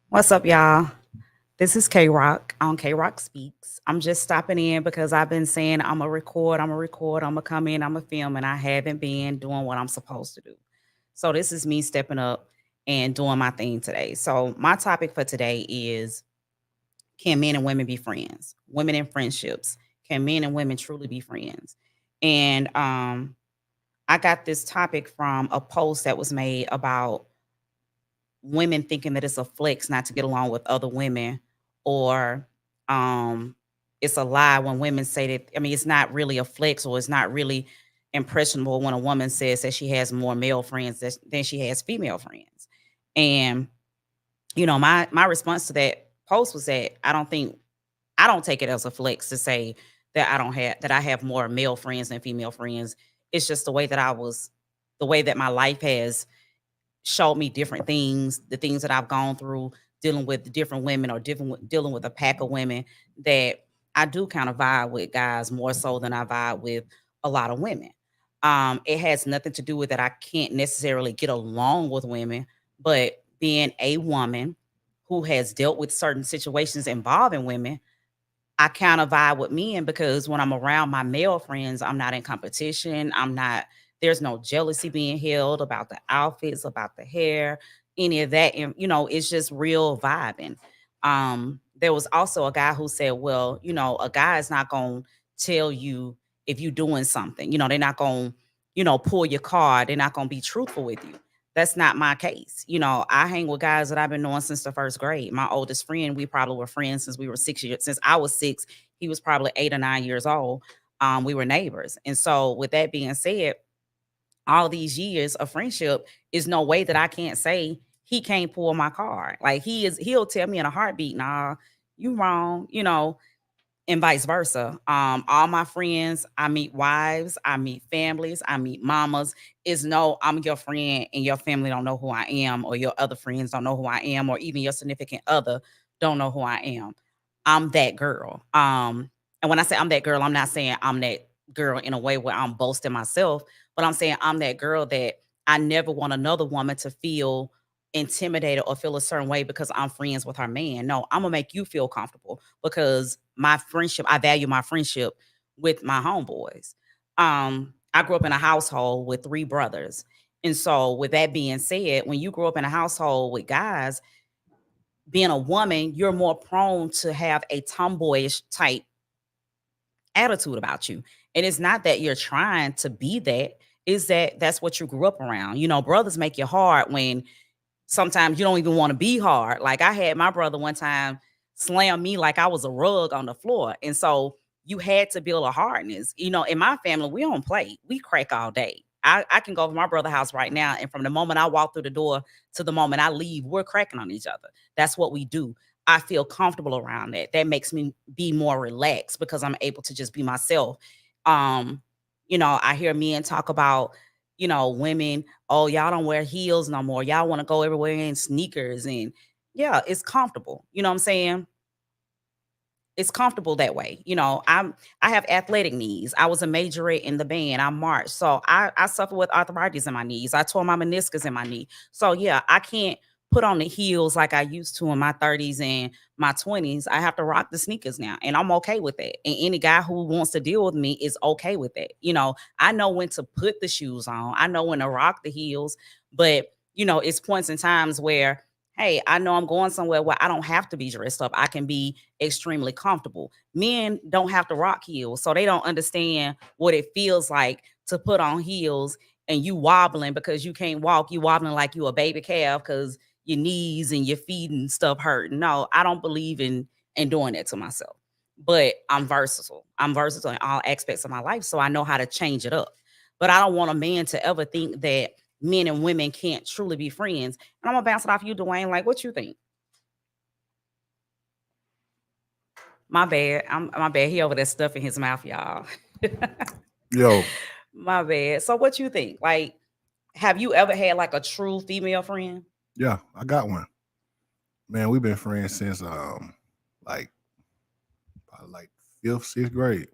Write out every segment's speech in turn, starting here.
What's up, y'all? This is Roc on Roc Speaks. I'm just stopping in because I've been saying I'm gonna record, I'm gonna come in, I'm gonna film, and I haven't been doing what I'm supposed to do. So this is me stepping up and doing my thing today. So my topic for today is, can men and women be friends? Women in friendships. Can men and women truly be friends? And I got this topic from a post that was made about women thinking that it's a flex not to get along with other women, or um it's a lie when women say that. I mean, it's not really a flex, or it's not really impressionable when a woman says that she has more male friends than she has female friends. And my response to that post was that I don't take it as a flex to say that I have more male friends than female friends. It's just the way that my life has showed me different things, the things that I've gone through dealing with different women, or dealing with a pack of women, that I do kind of vibe with guys more so than I vibe with a lot of women. It has nothing to do with that I can't necessarily get along with women, but being a woman who has dealt with certain situations involving women, I kind of vibe with men, because when I'm around my male friends, I'm not in competition. There's no jealousy being held about the outfits, about the hair, any of that. And, it's just real vibing. There was also a guy who said, well, a guy is not going to tell you if you're doing something. They're not going to, pull your card. They're not going to be truthful with you. That's not my case. I hang with guys that I've been knowing since the first grade. My oldest friend, we probably were friends since we were 6 years. Since I was 6, he was probably 8 or 9 years old. We were neighbors. And so, with that being said, all these years of friendship, is no way that I can't say he can't pull my card. Like, he'll tell me in a heartbeat, nah, you wrong. And vice versa. All my friends, I meet wives, I meet families, I meet mamas. Is no, I'm your friend and your family don't know who I am, or your other friends don't know who I am, or even your significant other don't know who I am. I'm that girl. And when I say I'm that girl, I'm not saying I'm that girl in a way where I'm boasting myself, but I'm saying I'm that girl that I never want another woman to feel intimidated or feel a certain way because I'm friends with her man. No, I'm gonna make you feel comfortable, because I value my friendship with my homeboys. I grew up in a household with 3 brothers. And so, with that being said, when you grow up in a household with guys, being a woman, you're more prone to have a tomboyish type attitude about you. And it's not that you're trying to be that, is that that's what you grew up around. Brothers make you hard when sometimes you don't even want to be hard. Like, I had my brother one time slam me like I was a rug on the floor. And so you had to build a hardness. In my family, we don't play. We crack all day. I can go to my brother's house right now, and from the moment I walk through the door to the moment I leave, we're cracking on each other. That's what we do. I feel comfortable around that. That makes me be more relaxed, because I'm able to just be myself. Um, I hear men talk about, women, oh, y'all don't wear heels no more. Y'all want to go everywhere in sneakers. And yeah, it's comfortable. You know what I'm saying? It's comfortable that way. I have athletic knees. I was a majorette in the band. I marched. So I suffer with arthritis in my knees. I tore my meniscus in my knee. So yeah, I can't put on the heels like I used to in my 30s and my 20s. I have to rock the sneakers now. And I'm okay with that. And any guy who wants to deal with me is okay with that. I know when to put the shoes on. I know when to rock the heels. But it's points and times where, hey, I know I'm going somewhere where I don't have to be dressed up. I can be extremely comfortable. Men don't have to rock heels, so they don't understand what it feels like to put on heels and you wobbling because you can't walk. You wobbling like you a baby calf because your knees and your feet and stuff hurt. No, I don't believe in doing that to myself. But I'm versatile. I'm versatile in all aspects of my life, so I know how to change it up. But I don't want a man to ever think that men and women can't truly be friends. And I'm gonna bounce it off you, Dwayne. Like, what you think? My bad. My bad. He over there stuffing his mouth, y'all. Yo, My bad. So what you think? Like, have you ever had like a true female friend? yeah, I got one. Man, we've been friends since like probably like fifth, sixth grade,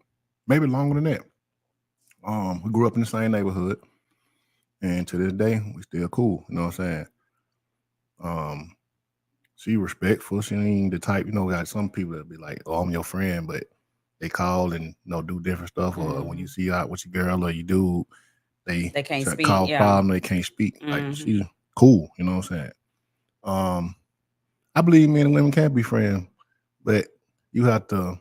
maybe longer than that. We grew up in the same neighborhood, and to this day, we still cool. You know what I'm saying? Um, she respectful. She ain't the type, got some people that be like, "Oh, I'm your friend," but they call and do different stuff. Or when you see out with your girl or you do, they can't try to speak. cause Yeah. problem. They can't speak. Like Mm-hmm. she's cool. You know what I'm saying? I believe men and women can be friends, but you have to,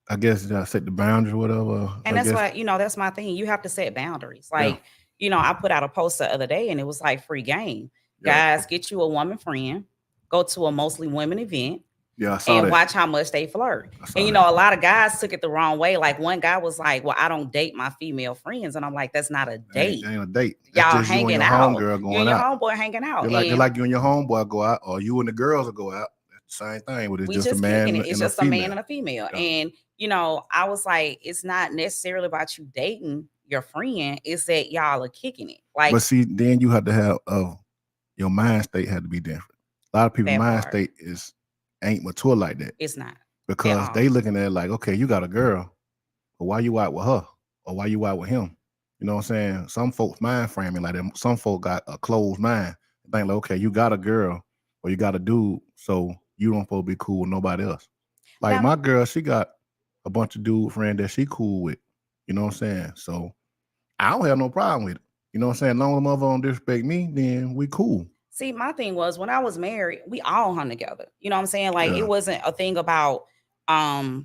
I guess, set the boundaries or whatever. And I that's guess, why, that's my thing. You have to set boundaries. yeah, Like, I put out a post the other day and it was like free game. yeah, Guys, get you a woman friend, go to a mostly women event, yeah. I saw and that. watch how much they flirt. I saw And that. a lot of guys took it the wrong way. Like one guy was like, "Well, I don't date my female friends," and I'm like, "That's not a date. Ain't a date. That's Y'all just you and hanging your out. homegirl You going and your out. homeboy hanging out, They're and like you and your homeboy go out, or you and the girls will go out. That's the same thing, but it's we just a just kicking man it. It's and a just a man female. and a female." Yeah. And I was like, it's not necessarily about you dating your friend. It's that y'all are kicking it. Like, But see, then you have to have your mind state had to be different. A lot of people's that mind part. state ain't mature like that It's not. because they looking at it like, okay, you got a girl, but why you out with her or why you out with him? You know what I'm saying? Some folks mind framing like them. Some folks got a closed mind. They think like, okay, you got a girl or you got a dude, so you don't supposed to be cool with nobody else. Like Now, my girl, she got a bunch of dude friends that she cool with. You know what I'm saying? So I don't have no problem with it. You know what I'm saying? As long as the mother don't disrespect me, then we cool. see, my thing was when I was married, we all hung together. You know what I'm saying? Like, Yeah. it wasn't a thing about my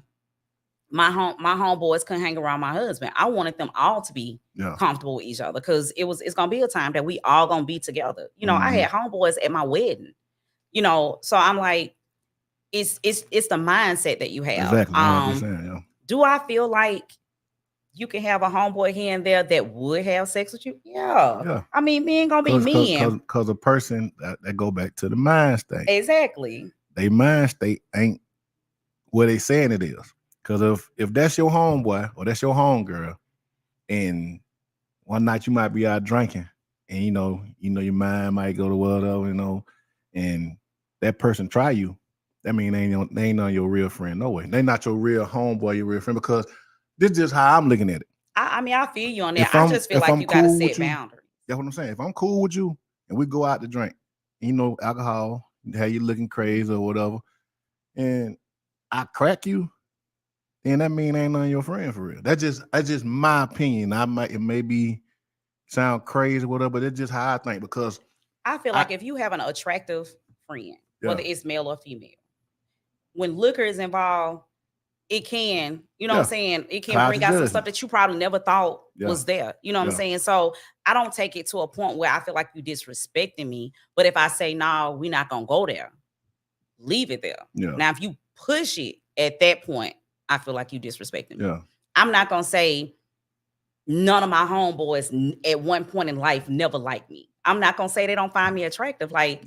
homeboys couldn't hang around my husband. I wanted them all to be comfortable with each other because it's gonna be a time that we all gonna be together. I had homeboys at my wedding. So I'm like, it's the mindset that you have. Exactly. I know what you're saying, yeah. Do I feel like you can have a homeboy here and there that would have sex with you? Yeah. I mean, men gonna be men. Because a person that go back to the mind state. Exactly. They mind state ain't what they saying it is. Because if that's your homeboy or that's your homegirl, and one night you might be out drinking, and your mind might go to whatever, and that person try you, that mean they ain't none your real friend. No way. They not your real homeboy, your real friend, because this is just how I'm looking at it. I mean, I feel you on that. I just feel like you gotta set boundaries. That's what I'm saying. If I'm cool with you and we go out to drink, alcohol, how you looking crazy or whatever, and I crack you, then that mean ain't none your friend for real. That's just my opinion. It may be sound crazy or whatever, but it's just how I think, because I feel like if you have an attractive friend, whether it's male or female, when liquor is involved, it can, what I'm saying? It can bring out some stuff that you probably never thought was there. You know what I'm saying? So I don't take it to a point where I feel like you disrespecting me. But if I say, no, we're not going to go there, leave it there. Yeah. Now, if you push it at that point, I feel like you disrespecting me. Yeah. I'm not going to say none of my homeboys at one point in life never liked me. I'm not going to say they don't find me attractive. Like,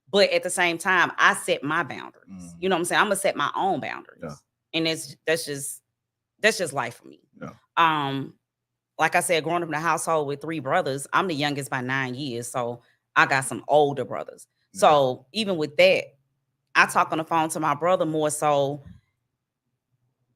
but at the same time, I set my boundaries. You know what I'm saying? I'm going to set my own boundaries. Yeah. And that's just life for me. Yeah. Like I said, growing up in a household with 3 brothers, I'm the youngest by 9 years, so I got some older brothers. Yeah. So even with that, I talk on the phone to my brother more so,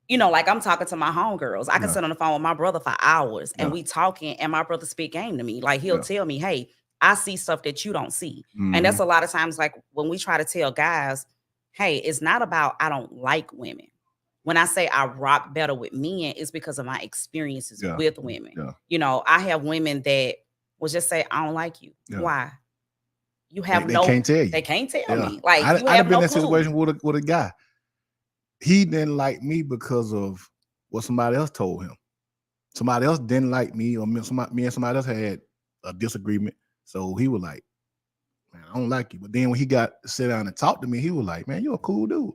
like I'm talking to my homegirls. I can sit on the phone with my brother for hours and we talking, and my brother speak game to me. Like he'll tell me, "Hey, I see stuff that you don't see." And that's a lot of times, like when we try to tell guys, "Hey, it's not about I don't like women." When I say I rock better with men, it's because of my experiences with women. Yeah. I have women that will just say, "I don't like you." Yeah. Why? You have they can't tell you. They can't tell me. Like I've been in that situation with a guy. He didn't like me because of what somebody else told him. Somebody else didn't like me, or me and somebody else had a disagreement. So he was like, "Man, I don't like you." But then when he got to sit down and talk to me, he was like, "Man, you're a cool dude.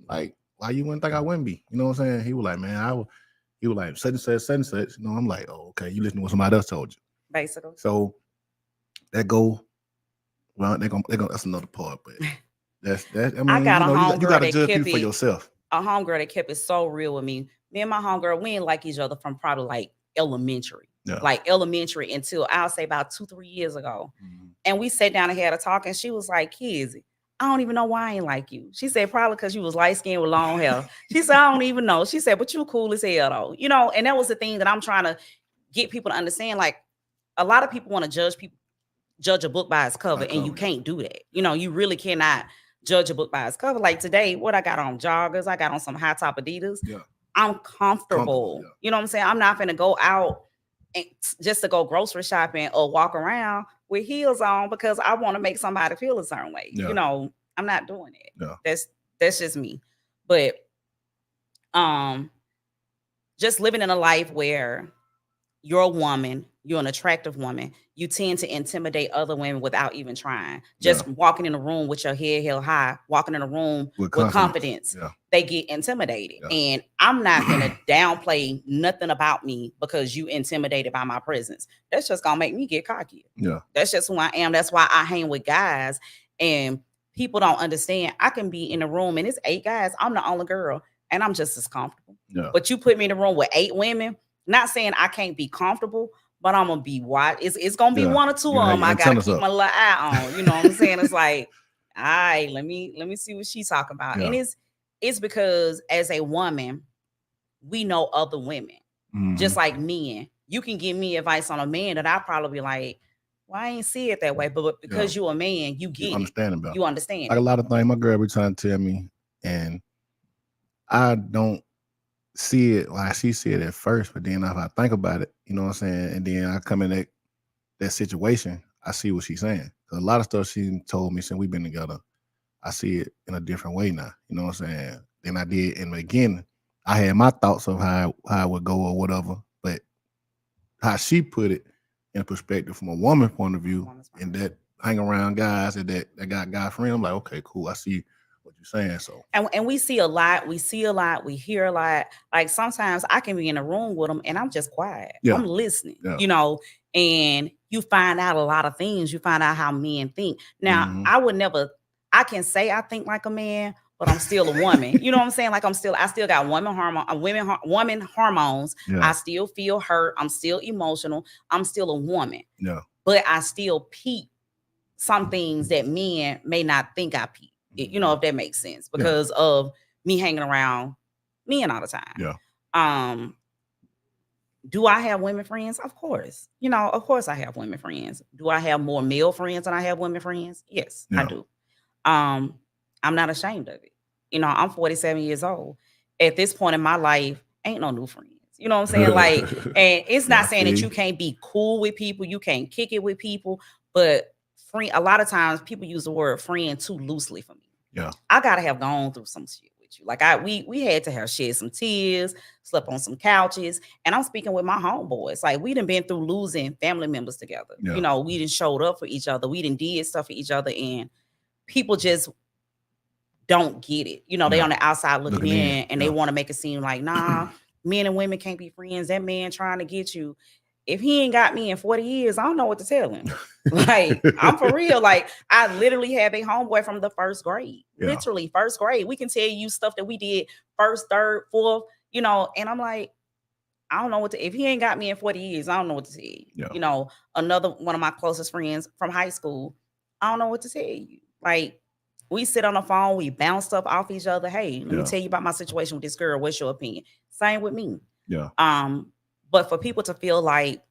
Like, why you wouldn't think I wouldn't be?" You know what I'm saying? He was like, "Man, he was like, such and such, such and such." I'm like, "Oh, okay, you listen to what somebody else told you." Basically. So that's another part, but that's that. I mean, I got you got to judge people for yourself. A homegirl that kept it so real with me. Me and my homegirl, we ain't like each other from probably like elementary. Yeah. Like elementary until I'll say about 2-3 years ago. Mm-hmm. And we sat down and had a talk, and she was like, "Kizzy, I don't even know why I ain't like you. She said, probably because you was light skinned with long hair. She said, I don't even know. She said, but you cool as hell though. And that was the thing that I'm trying to get people to understand. Like a lot of people want to judge a book by its cover, and you can't do that. You really cannot judge a book by its cover. Like today, what I got on joggers, I got on some high top Adidas. Yeah. I'm comfortable. Yeah. You know what I'm saying? I'm not gonna go out and just to go grocery shopping or walk around with heels on because I want to make somebody feel a certain way. Yeah. I'm not doing it. Yeah. That's just me. But just living in a life where you're a woman, you're an attractive woman, you tend to intimidate other women without even trying. Just walking in a room with your head held high, walking in a room with confidence, they get intimidated. And I'm not going to downplay nothing about me because you intimidated by my presence. That's just going to make me get cocky. Yeah. That's just who I am. That's why I hang with guys. And people don't understand. I can be in a room and it's 8 guys. I'm the only girl and I'm just as comfortable. Yeah. But you put me in a room with 8 women, not saying I can't be comfortable, but I'm gonna be wide. It's gonna be 1 or 2 of them. I gotta keep my little eye on. You know what I'm saying? It's like, all right, let me see what she's talking about. Yeah. And it's because as a woman, we know other women, just like men. You can give me advice on a man that I probably be like, well, I ain't see it that way. But because you're a man, you get understand it. You understand. Like a lot of things my girl be trying to tell me, and I don't see it like she said at first, but then if I think about it, you know what I'm saying, and then I come in that situation, I see what she's saying. A lot of stuff she told me since we've been together, I see it in a different way now. You know what I'm saying? Than I did in the beginning. I had my thoughts of how it would go or whatever, but how she put it in perspective from a woman's point of view, and that hang around guys that got guy friends, I'm like, okay, cool. I see what you're saying. So and we see a lot, we hear a lot. Like sometimes I can be in a room with them and I'm just quiet. I'm listening, and you find out a lot of things. You find out how men think. Now, I can say I think like a man, but I'm still a woman. You know what I'm saying? Like I still got woman hormones. I still feel hurt. I'm still emotional. I'm still a woman. Yeah. But I still peep some things that men may not think I peep. If that makes sense, because of me hanging around men all the time. Yeah. Do I have women friends? Of course. Of course I have women friends. Do I have more male friends than I have women friends? Yes, I do. I'm not ashamed of it. I'm 47 years old. At this point in my life, ain't no new friends. You know what I'm saying? Like, and it's not saying that you can't be cool with people, you can't kick it with people, but friend, a lot of times people use the word friend too loosely for me. Yeah. I gotta have gone through some shit with you. Like we had to have shed some tears, slept on some couches, and I'm speaking with my homeboys. Like we done been through losing family members together. Yeah. We done showed up for each other. We done did stuff for each other, and people just don't get it. They on the outside looking in, and they want to make it seem like, nah, men and women can't be friends. That man trying to get you. If he ain't got me in 40 years, I don't know what to tell him. Like, I'm for real. Like, I literally have a homeboy from the first grade. Yeah. Literally, first grade. We can tell you stuff that we did first, third, fourth, and I'm like, I don't know what to, if he ain't got me in 40 years, I don't know what to tell you. Yeah. Another one of my closest friends from high school, I don't know what to tell you. Like, we sit on the phone, we bounce stuff off each other. Hey, let me tell you about my situation with this girl. What's your opinion? Same with me. Yeah. But for people to feel like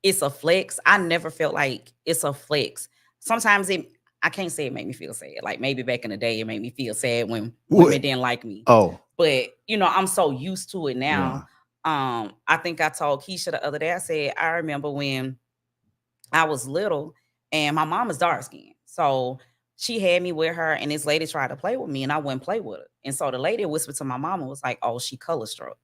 it's a flex, I never felt like it's a flex. Sometimes I can't say it made me feel sad. Like maybe back in the day, it made me feel sad when women didn't like me. Oh. But I'm so used to it now. Yeah. I think I told Keisha the other day, I said, I remember when I was little and my mom is dark skinned. So she had me with her and this lady tried to play with me and I wouldn't play with her. And so the lady whispered to my mama, was like, oh, she color struck.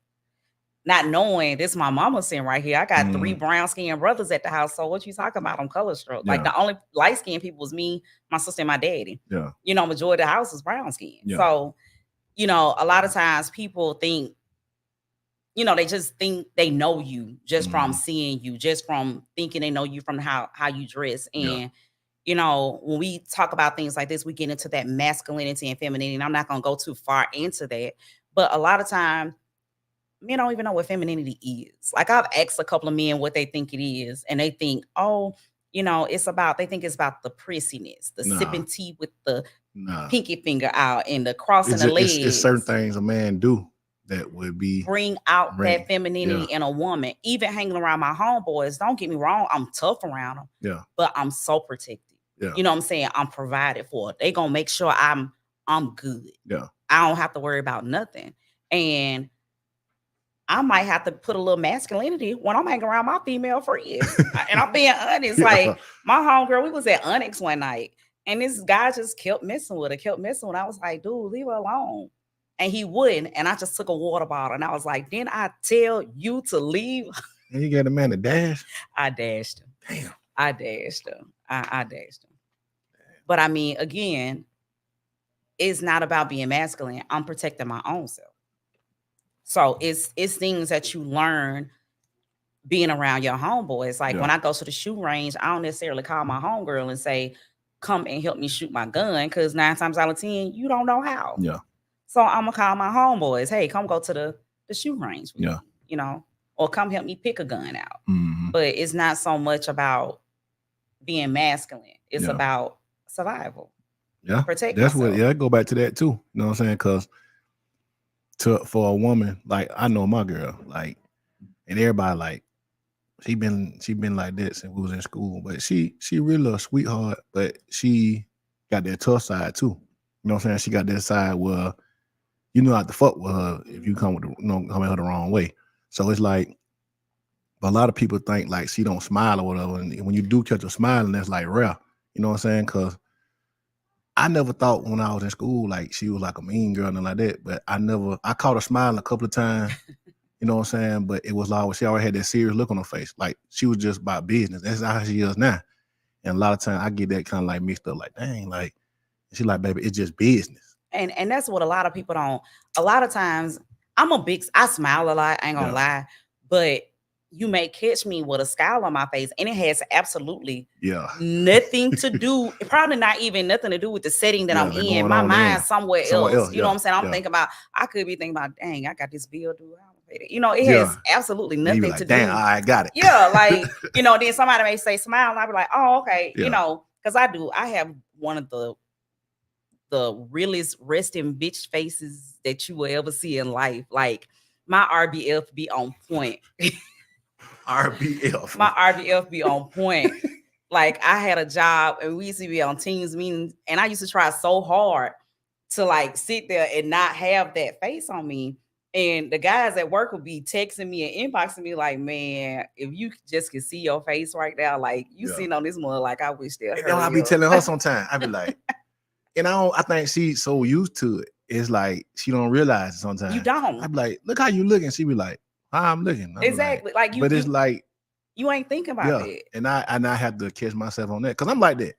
Not knowing this my mama sitting right here. I got 3 brown skinned brothers at the house. So what you talking about? I'm color struck. Yeah. Like the only light skinned people was me, my sister, and my daddy. Yeah. Majority of the house is brown skinned. Yeah. So, a lot of times people think, they just think they know you just from seeing you, just from thinking they know you from how you dress. And when we talk about things like this, we get into that masculinity and femininity. And I'm not going to go too far into that. But a lot of time, men don't even know what femininity is. Like I've asked a couple of men what they think it is. And they think, oh, You know, it's about they think it's about the prissiness, the Nah, sipping tea with the nah. pinky finger out and the crossing It's the just, it's certain legs. things a man do that would be Bring out that bring. femininity Yeah, in a woman. Even hanging around my homeboys, don't get me wrong, I'm tough around them, yeah, but I'm so protected. yeah, You know what I'm saying? I'm provided for. They gonna make sure I'm good. yeah. I don't have to worry about nothing. And I might have to put a little masculinity when I'm hanging around my female friends. And I'm being honest. Yeah. Like my homegirl, we was at Onyx one night, and this guy just kept messing with her, kept messing with her. I was like, dude, leave her alone. And he wouldn't. And I just took a water bottle and I was like, didn't I tell you to leave? And you got a man to dash. I dashed him. Damn. I dashed him. I dashed him. But I mean, again, it's not about being masculine. I'm protecting my own self. So it's things that you learn being around your homeboys. Like when Yeah. I go to the shoot range, I don't necessarily call my homegirl and say, come and help me shoot my gun, because 9 times out of 10, you don't know how. Yeah. So I'm gonna call my homeboys, hey, come go to the shoot range with Yeah. me, you know, or come help me pick a gun out. Mm-hmm. But it's not so much about being masculine. It's Yeah. about survival. Yeah. Protect That's myself. what, yeah, I go back to that too. You know what I'm saying? Because for a woman, like I know my girl, like, and everybody like, she been like that since we was in school. But she really a sweetheart, but she got that tough side too. You know what I'm saying? She got that side where you know how to fuck with her if you come with the, come at her the wrong way. So it's like, a lot of people think like she don't smile or whatever, and when you do catch her smiling, that's like rare. You know what I'm saying? Because I never thought when I was in school like she was like a mean girl and like that. But I caught her smiling a couple of times. You know what I'm saying? But it was like she always had that serious look on her face, like she was just about business. That's how she is now. And a lot of times I get that kind of like mixed up, like dang, like she like, baby, it's just business. And that's what a lot of people don't. A lot of times, I smile a lot. I ain't gonna lie, but you may catch me with a scowl on my face, and it has absolutely nothing to do. Probably not even nothing to do with the setting that I'm in. My mind somewhere else. You know what I'm saying? I'm thinking about. I could be thinking about, dang, I got this bill due. You know, it has absolutely nothing like, to damn, do. I got it. Yeah, like you know. Then somebody may say smile, and I'll be like, oh, okay. You know, because I have one of the realest resting bitch faces that you will ever see in life. Like my RBF be on point. RBF. My RBF be on point. Like I had a job and we used to be on teams meetings, and I used to try so hard to like sit there and not have that face on me. And the guys at work would be texting me and inboxing me like, man, if you just could see your face right now, like you sitting on this mother, like I wish they'll hurry I be up. telling her sometimes, I be like, and I think she's so used to it. It's like she don't realize it sometimes. You don't. I be like, look how you looking. She be like, how I'm looking. Exactly. Like you, but it's like you ain't thinking about that. And I have to catch myself on that because I'm like that.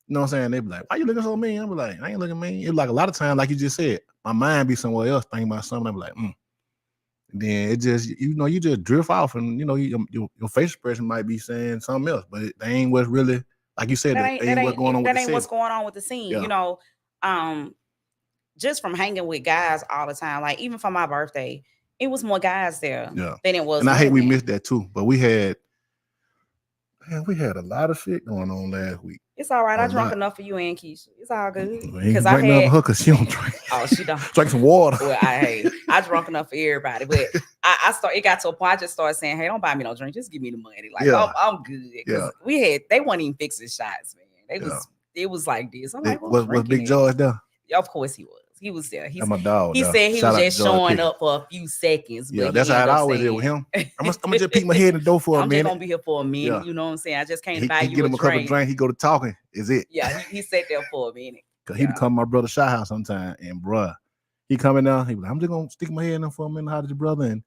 You know what I'm saying? They be like, why you looking so mean? I be like, I ain't looking mean. It's like a lot of times, like you just said, my mind be somewhere else thinking about something. I be like, And then it just, you just drift off, and your face expression might be saying something else, but that ain't what's really, like you said, that ain't what's going on with the scene. What's going on with the scene. You know, just from hanging with guys all the time, like even for my birthday, it was more guys there than it was. And I hate we missed that too, but we had a lot of shit going on last week. It's all right. I drank enough for you and Keisha. It's all good. Because I had her because she don't drink. Oh, she don't drink some water. Well, I drank enough for everybody, but it got to a point I just started saying, hey, don't buy me no drink, just give me the money. Like I'm good. Because they weren't even fixing shots, man. It was like this. I'm like, was Big George there? Of course he was. He was there. That's my dog. He said he was just showing up for a few seconds. Yeah, that's how I always did with him. I'm gonna just peek my head in the door for a minute. I'm just gonna be here for a minute. You know what I'm saying? I just came to buy you a drink. He get him a couple of drinks. He go to talking. Is it? Yeah, he sat there for a minute. Cause he be coming to my brother's shot house sometime, and bruh, he coming down. He be like, I'm just gonna stick my head in there for a minute. How did your brother? And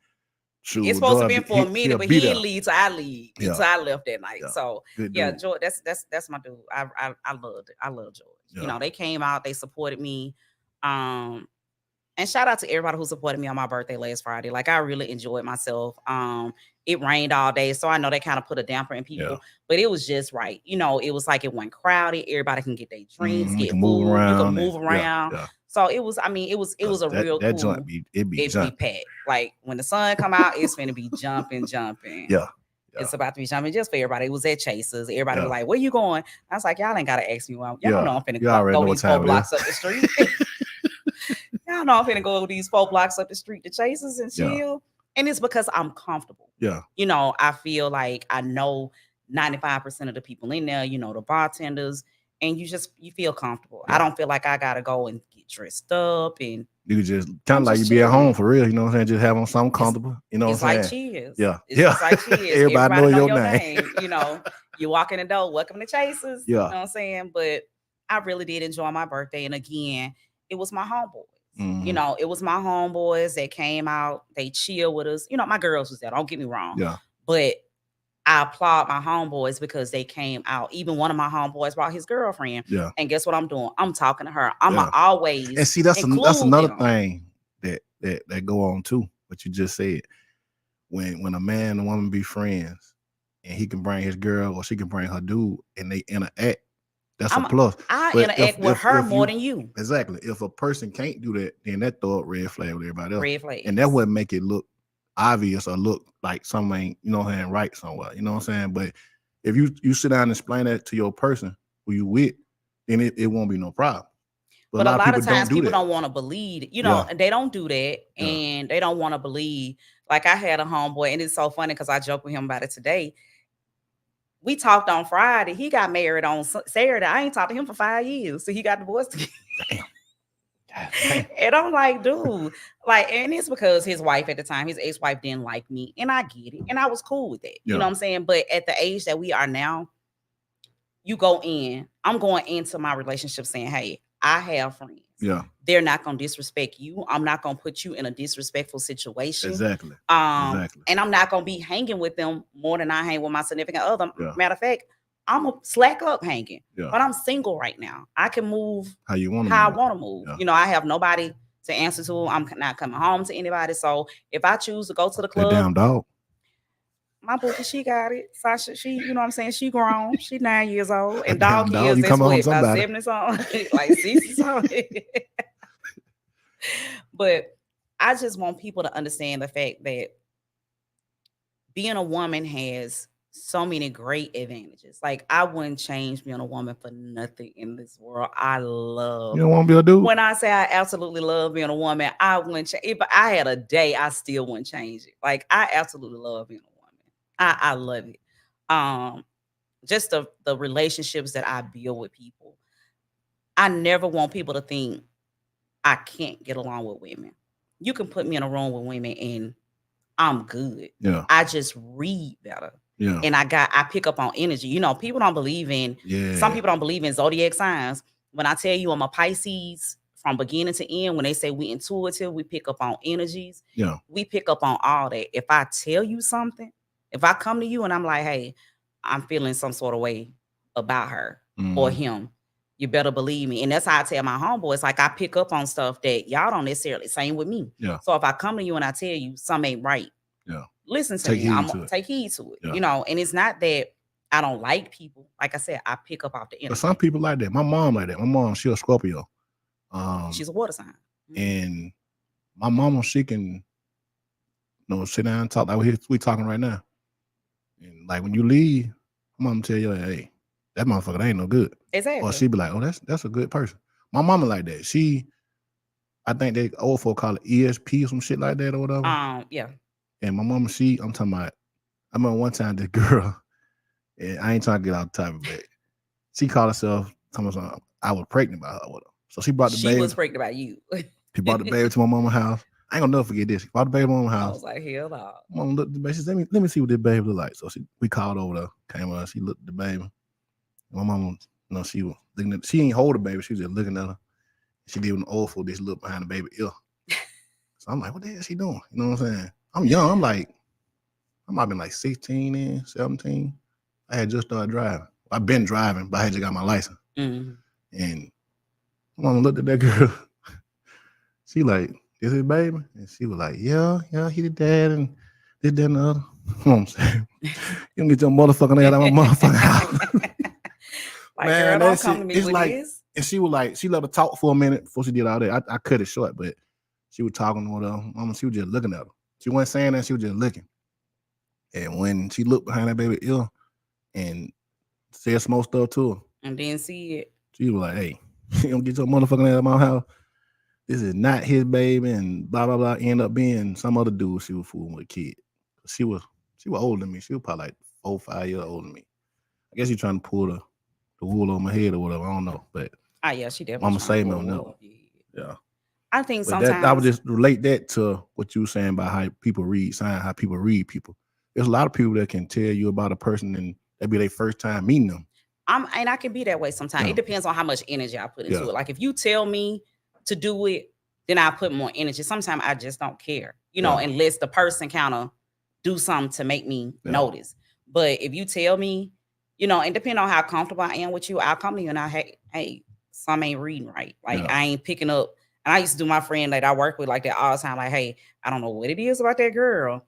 shoot, it's supposed to be for a minute, but he didn't leave till I leave. Until I left that night. So George, that's my dude. I loved it. I love George. You know, they came out, they supported me. And shout out to everybody who supported me on my birthday last Friday. Like I really enjoyed myself. It rained all day, so I know they kind of put a damper in people, but it was just right. You know, it was like it wasn't crowded. Everybody can get their drinks, get food, you can move around. So it was. I mean, it was a real that cool. Joint be packed. Like when the sun come out, it's gonna be jumping. Yeah. It's about to be jumping just for everybody. It was at Chase's. Everybody was Yeah. like, "Where you going?" I was like, "Y'all ain't gotta ask me where y'all Yeah. know I'm finna You already go know what these 4 time it blocks is. up the street. Y'all know I'm finna go these 4 blocks up the street to Chase's and Yeah. chill." And it's because I'm comfortable. Yeah. You know, I feel like I know 95% of the people in there, you know, the bartenders, and you feel comfortable. I Yeah. don't feel like I gotta go and get dressed up and You just kind I'm of like you just be at home chilling. for real. You know what I'm saying? Just having something It's comfortable. You know what it's I'm like saying? cheers. Yeah. It's Yeah. just like cheers. Everybody know Everybody know your your name. name. You know, you walk in the door, welcome to Chasers. You know Yeah. what I'm saying? But I really did enjoy my birthday. And again, it was my homeboys. You Mhm. know, it was my homeboys that came out, they chill with us. You know, my girls was there, don't get me wrong. Yeah. But I applaud my homeboys because they came out. Even one of my homeboys brought his girlfriend. Yeah. And guess what I'm doing? I'm talking to her. I'm Yeah. always And see, that's include another them. thing that go on too. What you just said. When a man and a woman be friends, and he can bring his girl or she can bring her dude, and they interact, that's a plus. I But interact with her more you than you. exactly, if a person can't do that, then that throw up red flag with everybody else, Red and that flags. wouldn't make it look obvious or look like something ain't, you know, ain't right somewhere. You know what I'm saying? But if you sit down and explain that to your person who you with, then it won't be no problem. But a lot of people don't times do people that. don't want to believe, you know, Yeah. they don't do that Yeah. and they don't want to believe. Like I had a homeboy, and it's so funny because I joked with him about it today. We talked on Friday. He got married on Saturday. I ain't talked to him for 5 years. So he got divorced again. Damn. Damn. And I'm like, dude, like, and it's because his wife at the time, his ex-wife didn't like me. And I get it. And I was cool with that. You know Yeah. what I'm saying? But at the age that we are now, you go in, I'm going into my relationship saying, hey, I have friends. Yeah. They're not going to disrespect you. I'm not going to put you in a disrespectful situation. Exactly. And I'm not going to be hanging with them more than I hang with my significant other. Yeah. Matter of fact, I'm going to slack up hanging. Yeah. But I'm single right now. I can move How you want to how move. I want to move. Yeah. You know, I have nobody to answer to. I'm not coming home to anybody. So if I choose to go to the That club, damn dog. my bookie, she got it. Sasha, she, you know what I'm saying? She grown. She 9 years old. And Damn dog dog, years, you that's come home what, about somebody. 70 something, like 60 something. But I just want people to understand the fact that being a woman has so many great advantages. Like I wouldn't change being a woman for nothing in this world. I love. You don't want to be a dude? When I say I absolutely love being a woman, I wouldn't if I had a day, I still wouldn't change it. Like I absolutely love being a woman. I love it. Just the relationships that I build with people. I never want people to think I can't get along with women. You can put me in a room with women and I'm good. Yeah. I just read better. Yeah. And I pick up on energy. You know, people don't believe in some people don't believe in zodiac signs. When I tell you I'm a Pisces from beginning to end, when they say we intuitive, we pick up on energies. Yeah. We pick up on all that. If I tell you something, if I come to you and I'm like, hey, I'm feeling some sort of way about her or him, you better believe me. And that's how I tell my homeboys, like I pick up on stuff that y'all don't necessarily, same with me. Yeah. So if I come to you and I tell you something ain't right, Yeah. listen to Take me. heed I'm to gonna it. take heed to it. Yeah. You know, and it's not that I don't like people. Like I said, I pick up off the energy. But some people like that. My mom like that. My mom, she a Scorpio. She's a water sign. And my mama, she can, you know, sit down and talk like we talking right now. And like when you leave, my mama tell you, hey, that motherfucker ain't no good. Exactly. Or she be like, oh, that's a good person. My mama like that. I think they old folk call it ESP or some shit like that or whatever. Yeah. And my mama, I'm talking about, I remember one time this girl, and I ain't trying to get out the topic, but she called herself, I was pregnant by her with her. So she brought the baby. She was pregnant by you. She brought the baby to my mama's house. I ain't gonna never forget this. She brought the baby to my mama's house. I was like, hell no. Mama looked at the baby. She said, let me see what this baby look like. So we called over there, came over, she looked at the baby. My mama, you know, she was looking at, she ain't hold the baby, she was just looking at her. She did an awful, this look behind the baby ear. So I'm like, what the hell is she doing? You know what I'm saying? I'm young. I might have been like 16 and 17. I had just started driving. I've been driving, but I had just got my license. Mm-hmm. And my mama looked at that girl. She like, is it baby? And she was like, yeah, he the dad and this, that, and the other. You know what I'm saying? You don't get your motherfucking ass out of my motherfucking house. Like, man, girl, don't come to me with like, this. And she was like, she let her talk for a minute before she did all that. I cut it short, but she was talking to her. Mama, she was just looking at her. She wasn't saying that, she was just looking. And when she looked behind that baby ear and said some more stuff to her, and didn't see it. she was like, "Hey, you don't get your motherfucking ass out of my house. This is not his baby," and blah blah blah. End up being some other dude she was fooling with a kid. She was older than me. She was probably like 4 or 5 years older than me. I guess she's trying to pull the wool on my head or whatever. I don't know, but Yeah, she I'm definitely gonna trying to say me pull on the that wool. one. Yeah. I think But that I would sometimes just relate that to what you were saying about how people read signs, how people read people. There's a lot of people that can tell you about a person and that be their first time meeting them. and I can be that way sometimes. Yeah. It depends on how much energy I put into Yeah. it. Like if you tell me to do it, then I put more energy. Sometimes I just don't care, Yeah. unless the person kind of do something to make me Yeah. notice. But if you tell me, and depending on how comfortable I am with you, I'll come to you and hey, some ain't reading right. Like Yeah. I ain't picking up. And I used to do my friend that I work with like that all the time. Like, hey, I don't know what it is about that girl,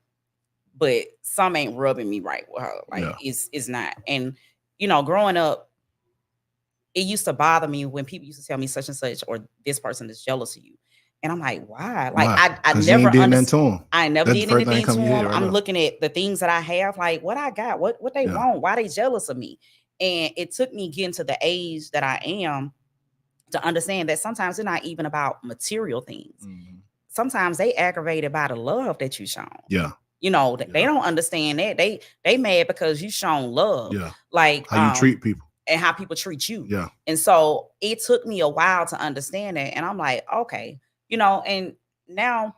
but some ain't rubbing me right with her. Like Yeah. it's not. And growing up, it used to bother me when people used to tell me such and such or this person is jealous of you. And I'm like, why? Like Why? I Because you never ain't did nothing understood. to him. I never That's the did first thing anything come to to your head them. right I'm there. looking at the things that I have, like what I got, what they Yeah. want, why they jealous of me. And it took me getting to the age that I am to understand that sometimes it's not even about material things. Mhm. Sometimes they aggravated by the love that you shown. Yeah. They Yeah. don't understand that. They mad because you shown love. Yeah. Like How you treat people. and how people treat you. Yeah. And so it took me a while to understand that. And I'm like, okay, and now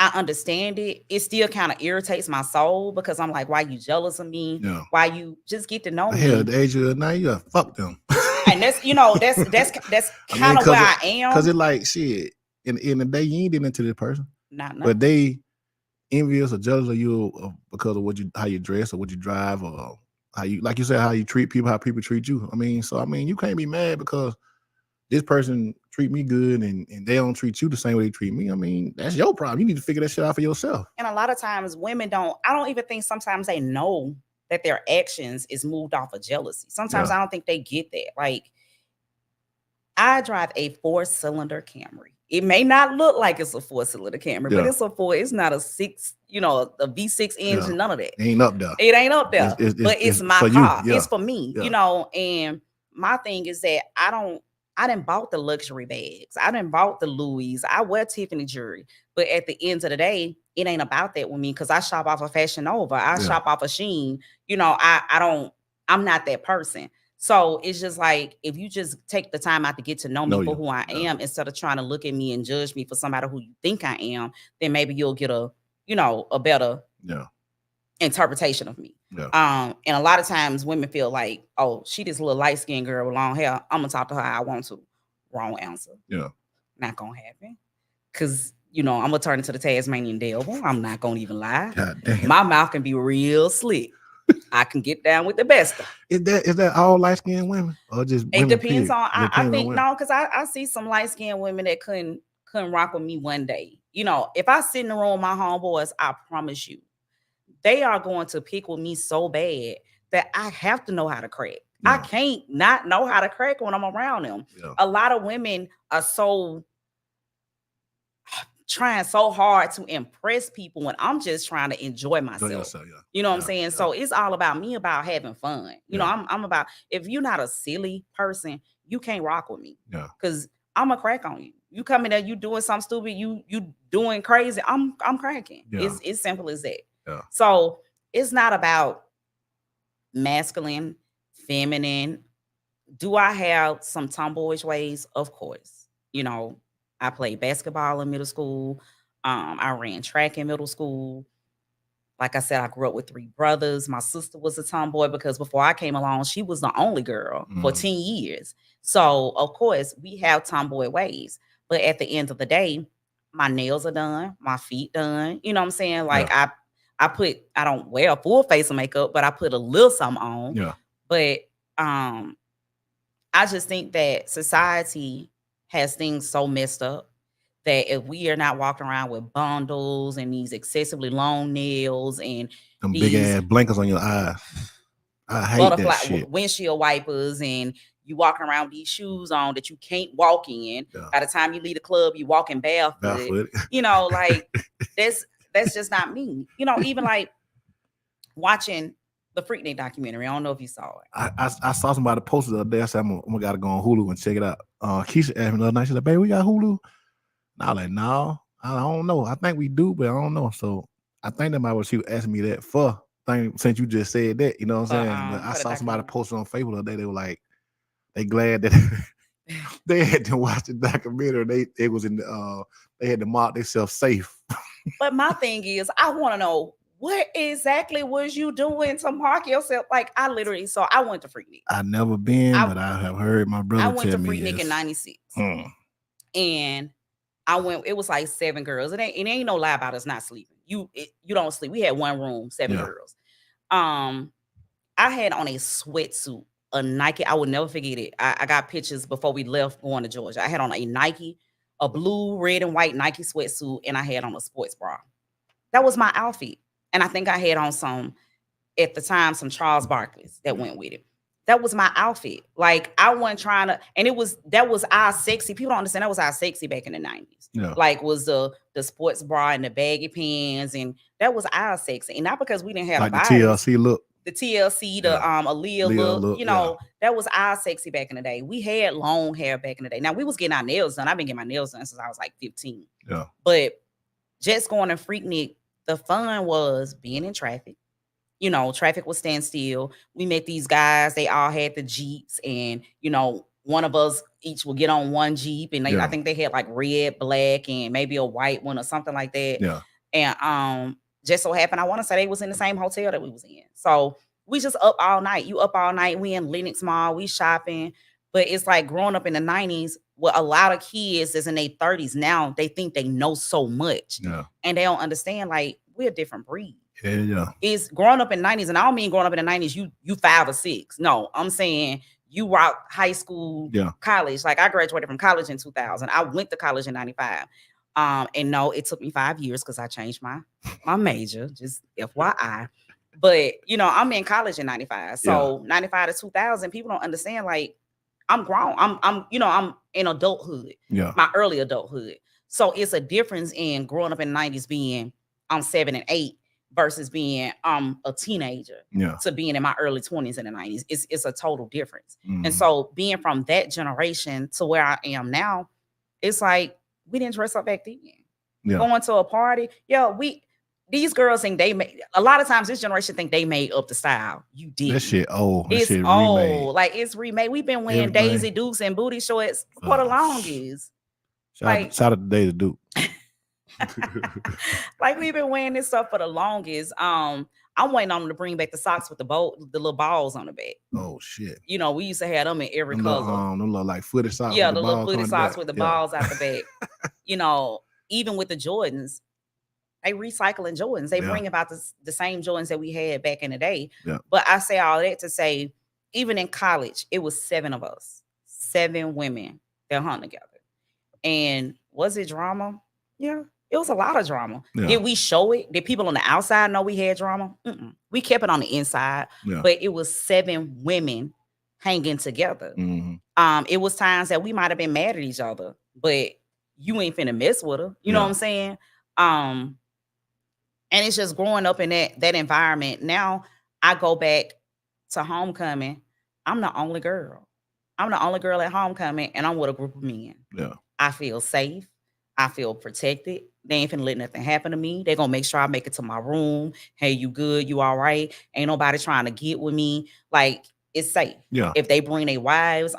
I understand it. It still kind of irritates my soul because I'm like, why you jealous of me? Yeah. Why you just get to know me? Hell, at the age of now, you gotta fuck them. And that's that's kind of where I am. Because it like shit. In the day, you ain't did into this person. Not But they envious or jealous of you because of how you dress or what you drive or how you, like you said, how you treat people, how people treat you. You can't be mad because this person treat me good and they don't treat you the same way they treat me. That's your problem. You need to figure that shit out for yourself. And a lot of times women I don't even think sometimes they know that their actions is moved off of jealousy. Sometimes I don't think they get that. Like I drive a 4-cylinder Camry. It may not look like it's a 4-cylinder Camry, but it's not a 6, a V6 engine, none of that. It ain't up there. It ain't up there. But it's my car. You. Yeah. It's for me, and my thing is that I didn't bought the luxury bags. I didn't bought the Louis. I wear Tiffany jewelry. But at the end of the day, it ain't about that with me because I shop off of Fashion Nova. I shop off of Shein. I'm not that person. So it's just like if you just take the time out to get to know me for who I am instead of trying to look at me and judge me for somebody who you think I am, then maybe you'll get a better interpretation of me. Yeah. And a lot of times women feel like, oh, she this little light-skinned girl with long hair. I'm gonna talk to her how I want to. Wrong answer. Yeah. Not gonna happen. Cause I'm gonna turn into the Tasmanian devil. I'm not gonna even lie. God damn. My mouth can be real slick. I can get down with the best of. Is that all light-skinned women or just women? It depends on. I think no, because I see some light-skinned women that couldn't rock with me one day. If I sit in the room with my homeboys, I promise you, they are going to pick with me so bad that I have to know how to crack. Yeah. I can't not know how to crack when I'm around them. Yeah. A lot of women are trying so hard to impress people when I'm just trying to enjoy myself. You know what I'm saying? Yeah. So it's all about me, about having fun. I'm about, if you're not a silly person, you can't rock with me. Yeah. Because I'm a crack on you. You come in there, you doing something stupid, you doing crazy, I'm cracking. Yeah. It's simple as that. Yeah. So it's not about masculine, feminine. Do I have some tomboyish ways? Of course. I played basketball in middle school. I ran track in middle school. Like I said, I grew up with 3 brothers. My sister was a tomboy because before I came along, she was the only girl for 10 years. So, of course, we have tomboy ways. But at the end of the day, my nails are done, my feet done. You know what I'm saying? Like I don't wear a full face of makeup, but I put a little something on. Yeah. But I just think that society has things so messed up that if we are not walking around with bundles and these excessively long nails and them big ass blinkers on your eyes, I hate butterfly that shit. Windshield wipers, and you walking around with these shoes on that you can't walk in. Yeah. By the time you leave the club, you walking barefoot. Like that's just not me. Even like watching the Freaknik documentary. I don't know if you saw it. I saw somebody posted the other day. I said, I'm gonna gotta go on Hulu and check it out. Keisha asked me the other night, she's like, baby, we got Hulu? And I was like, no, I don't know. I think we do, but I don't know. So I think that might what she was asking me that for. Since you just said that, you know what I'm saying? But I saw somebody posted on Facebook the other day. They were like, they glad that they had to watch the documentary. They was in the they had to mark themselves safe. But my thing is, I want to know what exactly was you doing to mark yourself? Like I literally, so I went to Freaknik. I never been, but I have heard my brother tell me. I went to Freaknik in '96, and I went. It was like 7 girls. It ain't no lie about us not sleeping. You don't sleep. We had one room, 7 girls. I had on a sweatsuit, a Nike. I would never forget it. I got pictures before we left going to Georgia. I had on a Nike, a blue, red, and white Nike sweatsuit, and I had on a sports bra. That was my outfit. And I think I had on some, at the time, some Charles Barkley's that went with it. That was my outfit. Like I wasn't trying to, and that was our sexy. People don't understand that was our sexy back in the 90s. Yeah. Like was the sports bra and the baggy pants, and that was our sexy. And not because we didn't have like the TLC look. The TLC, the Aaliyah look, you know, that was our sexy back in the day. We had long hair back in the day. Now we was getting our nails done. I've been getting my nails done since I was like 15. Yeah. But just going to Freaknik, the fun was being in traffic. You know, traffic was standing still. We met these guys. They all had the Jeeps, and you know, one of us each would get on one Jeep, and I think they had like red, black, and maybe a white one or something like that. Yeah. And just so happened, I want to say they was in the same hotel that we was in. So we just up all night. You up all night. We in Lenox Mall. We shopping. But it's like growing up in the 90s, with a lot of kids is in their 30s now. They think they know so much, and they don't understand. Like we're a different breed. Yeah. It's growing up in the 90s, and I don't mean growing up in the 90s. You 5 or 6. No, I'm saying you rock high school, college. Like I graduated from college in 2000. I went to college in 95. And no, it took me 5 years because I changed my major, just FYI. But you know, I'm in college in 95. So 95 to 2000, people don't understand. Like I'm grown. I'm in adulthood. Yeah. My early adulthood. So it's a difference in growing up in the 90s being 7 and 8 versus being a teenager to being in my early 20s in the 90s. It's a total difference. Mm-hmm. And so being from that generation to where I am now, it's like we didn't dress up back then. Yeah. Going to a party, these girls think they made. A lot of times, this generation think they made up the style. You did. That shit old. It's shit old. Remade. Like it's remade. We've been wearing Daisy Dukes and booty shorts for the longest. Shout out to Daisy Duke. Like we've been wearing this stuff for the longest. I'm waiting on them to bring back the socks with the little balls on the back. Oh shit! You know, we used to have them in every color. Them look like footy socks. Yeah, the little footy socks with the balls out the back. You know, even with the Jordans, they recycling Jordans. They bring about the same Jordans that we had back in the day. Yeah. But I say all that to say, even in college, it was 7 of us, 7 women that hung together. And was it drama? Yeah. It was a lot of drama. Yeah. Did we show it? Did people on the outside know we had drama? We kept it on the inside. Yeah. But it was 7 women hanging together. Mm-hmm. It was times that we might have been mad at each other, but you ain't finna mess with her. You know what I'm saying? And it's just growing up in that environment. Now I go back to homecoming. I'm the only girl. I'm the only girl at homecoming, and I'm with a group of men. Yeah. I feel safe. I feel protected. They ain't finna let nothing happen to me. They're gonna make sure I make it to my room. Hey, you good? You all right? Ain't nobody trying to get with me. Like, it's safe. Yeah. If they bring their wives,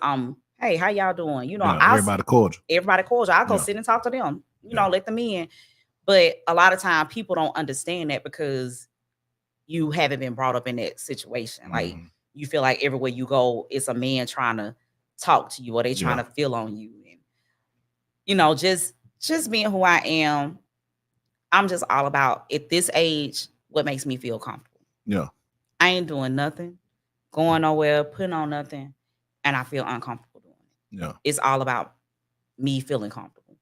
hey, how y'all doing? You know, everybody cordial. Everybody cordial. I'll go sit and talk to them. You know, let them in. But a lot of time people don't understand that because you haven't been brought up in that situation. Like you feel like everywhere you go, it's a man trying to talk to you or they trying to feel on you. And you know, just being who I am, I'm just all about at this age, what makes me feel comfortable. Yeah. I ain't doing nothing, going nowhere, putting on nothing, and I feel uncomfortable doing it. Yeah. It's all about me feeling comfortable.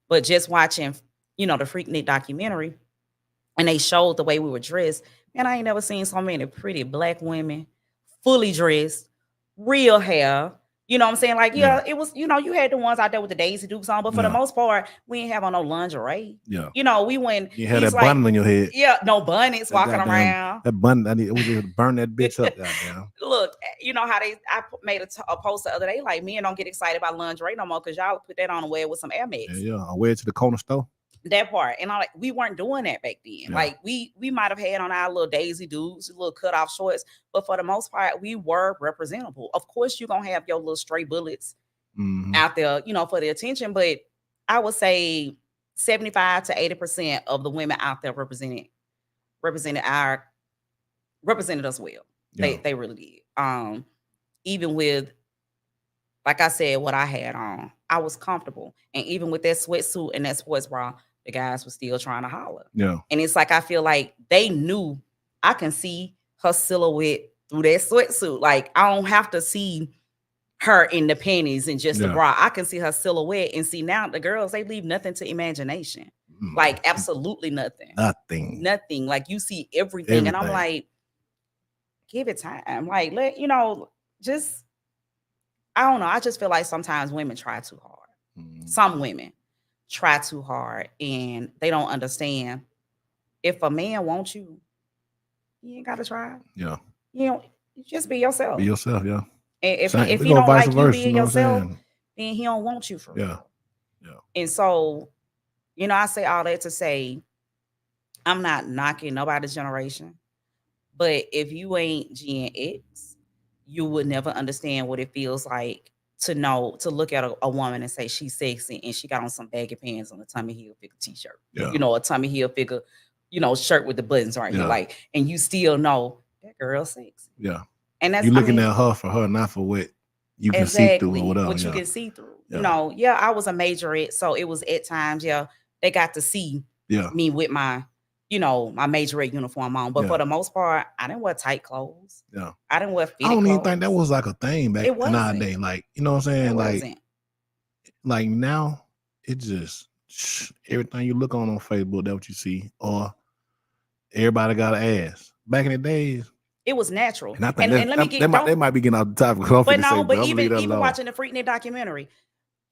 But just watching, you know, the Freaknik documentary, and they showed the way we were dressed, man, I ain't never seen so many pretty Black women, fully dressed, real hair, You know what I'm saying? Like, Yeah. yeah, it was, you know, you had the ones out there with the Daisy Dukes on, but for the Yeah. most part, we ain't have on no lingerie. Yeah. You know, we went. You had that bun on your head. Yeah, no bunnies That walking goddamn- around. That bun, I need to burn that bitch up, goddamn. Look, you know how I made a post the other day, like, men don't get excited about lingerie no more because y'all put that on and wear it with some Air Max. Yeah, I wear it to the corner store. That part. And we weren't doing that back then. Yeah. Like we might have had on our little Daisy Dukes, little cut off shorts, but for the most part, we were representable. Of course, you're gonna have your little stray bullets out there, you know, for the attention. But I would say 75 to 80% of the women out there represented us well. Yeah. They really did. Even with, like I said, what I had on, I was comfortable. And even with that sweatsuit and that sports bra, the guys were still trying to holler. Yeah. And it's like, I feel like they knew I can see her silhouette through that sweatsuit. Like, I don't have to see her in the panties and just the bra. I can see her silhouette. And see, now the girls, they leave nothing to imagination. Like, absolutely nothing. Nothing. Like, you see everything. And I'm like, give it time. Like, let, you know, just, I don't know. I just feel like sometimes women try too hard. Some women try too hard and they don't understand. If a man wants you, you ain't got to try. Yeah. You know, just be yourself. Be yourself, yeah. And if he don't like you being yourself, then he don't want you for real. Yeah. And so, you know, I say all that to say, I'm not knocking nobody's generation, but if you ain't Gen X, you would never understand what it feels like to look at a woman and say she's sexy and she got on some baggy pants on a Tommy Hilfiger t-shirt, you know, a Tommy Hilfiger, you know, shirt with the buttons right here, like, and you still know that girl's sexy. Yeah. And that's, you looking at her for her, not for what you can see through or whatever. What you can see through. You know, I was a majorette, so it was at times, they got to see me with my, you know, my majorette uniform on. But for the most part, I didn't wear tight clothes. Yeah. I didn't wear fitted I don't even clothes. think that was like a thing back nowadays. Like, you know what I'm saying? Like now, it just everything you look on Facebook, that's what you see. Or everybody got an ass. Back in the days, it was natural. And I think they might be getting out the topic. But even watching the Freaknik documentary,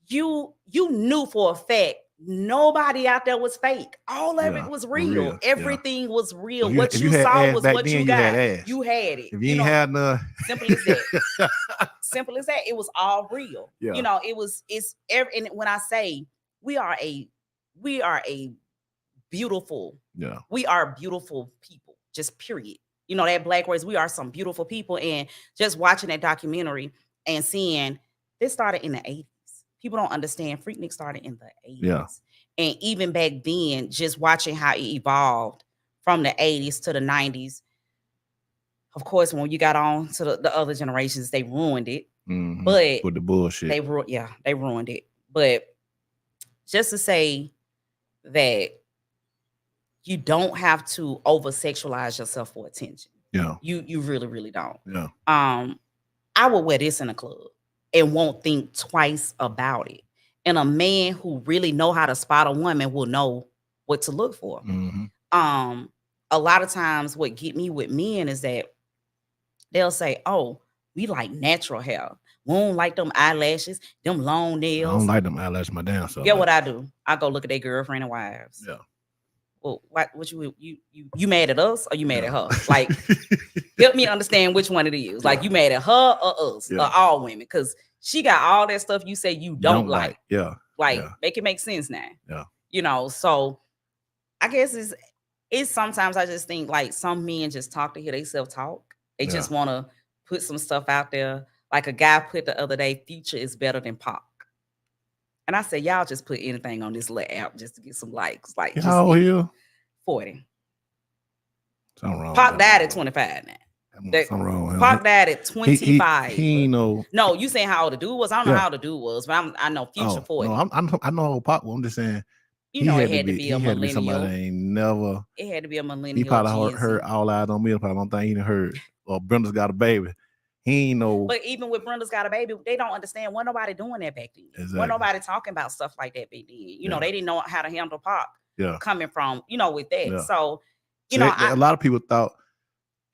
you knew for a fact nobody out there was fake. All of it was real. Everything was real. What you saw was what you got. You had it. If you ain't had none, simple as that. Simple as that. It was all real. Yeah. You know, and when I say we are a beautiful, we are beautiful people, just period. You know, that Black race, we are some beautiful people. And just watching that documentary and seeing this started in the 80s. People don't understand. Freaknik started in the 80s. Yeah. And even back then, just watching how it evolved from the 80s to the 90s. Of course, when you got on to the other generations, they ruined it. But with the bullshit. They ruined it. But just to say that you don't have to over sexualize yourself for attention. Yeah. You really, really don't. Yeah. I would wear this in a club and won't think twice about it. And a man who really know how to spot a woman will know what to look for. A lot of times what get me with men is that they'll say, oh, we like natural hair. We don't like them eyelashes, them long nails. I don't like them eyelashes my damn self. Get what I do? I go look at their girlfriend and wives. Yeah. Well, what you mad at us or you mad at her? Like, help me understand which one it is. Like, you mad at her or us or all women? Because she got all that stuff you say you don't like. Yeah. Like, make it make sense now. Yeah. You know, so I guess it's sometimes I just think like some men just talk to hear they self-talk. They just want to put some stuff out there. Like a guy put the other day, Future is better than Pac. And I said, y'all just put anything on this little app just to get some likes. Like, how old are you? 40. Something wrong. Pac died at 25 now. Something wrong. Pac died at 25. He know. No, you saying how old the dude was? I don't know how old the dude was, but I know Future 40. No, I know how Pac was. I'm just saying. You know, it had to be a millennial. Somebody ain't never. It had to be a millennial. He probably heard All Eyes on Me. Probably don't think he done heard. Or Brenda's Got a Baby. He ain't know. But even with Brenda's Got a Baby, they don't understand. Wasn't nobody doing that back then. Exactly. Wasn't nobody talking about stuff like that back then. You know, they didn't know how to handle Pac. Yeah. Coming from, you know, with that. Yeah. So, a lot of people thought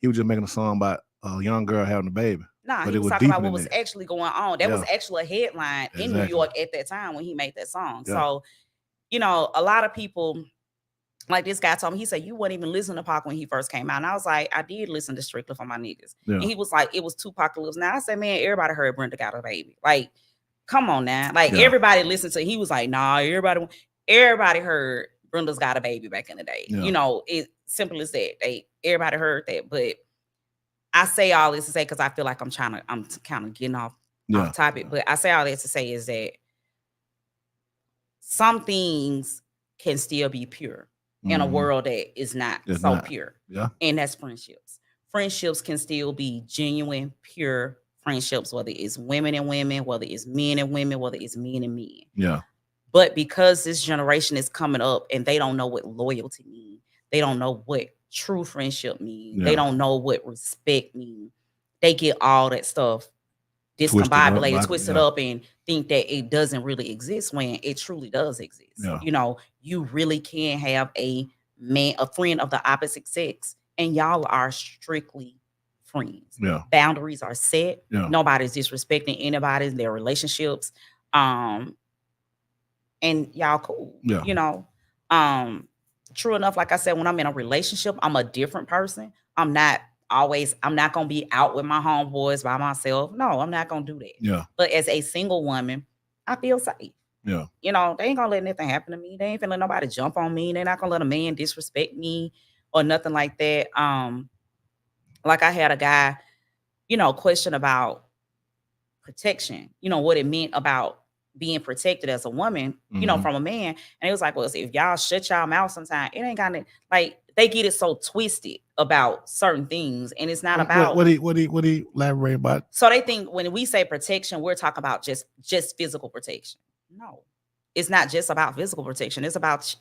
he was just making a song about a young girl having a baby. Nah, But he it was was talking about deeper what than was that. actually going on. That was Yeah. actually a headline in New Exactly. York at that time when he made that song. Yeah. So, you know, a lot of people, like this guy told me, he said, you wouldn't even listen to Pac when he first came out. And I was like, I did listen to Strictly for My Niggas. Yeah. And he was like, it was Tupacalypse. Now I said, man, everybody heard Brenda Got a Baby. Like, come on now. Like, Yeah. everybody listened to it. He was like, nah, everybody heard Brenda's Got a Baby back in the day. Yeah. You know, it simple as that. Everybody heard that. But I say all this to say, because I feel like I'm kind of getting off topic. But I say all this to say is that some things can still be pure in a world that is not pure. Yeah. And that's friendships. Friendships can still be genuine, pure friendships, whether it's women and women, whether it's men and women, whether it's men and men. Yeah. But because this generation is coming up and they don't know what loyalty means, they don't know what true friendship means, they don't know what respect means, they get all that stuff discombobulated, twisted up, and think that it doesn't really exist when it truly does exist. Yeah. You know, you really can have a friend of the opposite sex, and y'all are strictly friends. Yeah. Boundaries are set. Yeah. Nobody's disrespecting anybody in their relationships. And y'all cool. Yeah. You know. True enough, like I said, when I'm in a relationship, I'm a different person. I'm not gonna be out with my homeboys by myself. No, I'm not gonna do that. Yeah. But as a single woman, I feel safe. Yeah. You know, they ain't gonna let nothing happen to me. They ain't finna let nobody jump on me. They're not gonna let a man disrespect me or nothing like that. Like I had a guy, you know, question about protection, you know, what it meant about being protected as a woman, you know, from a man. And it was like, well, if y'all shut y'all mouth sometime, it ain't gonna, like, they get it so twisted about certain things, and it's not about what he elaborate about. So they think when we say protection, we're talking about just physical protection. No, it's not just about physical protection. It's about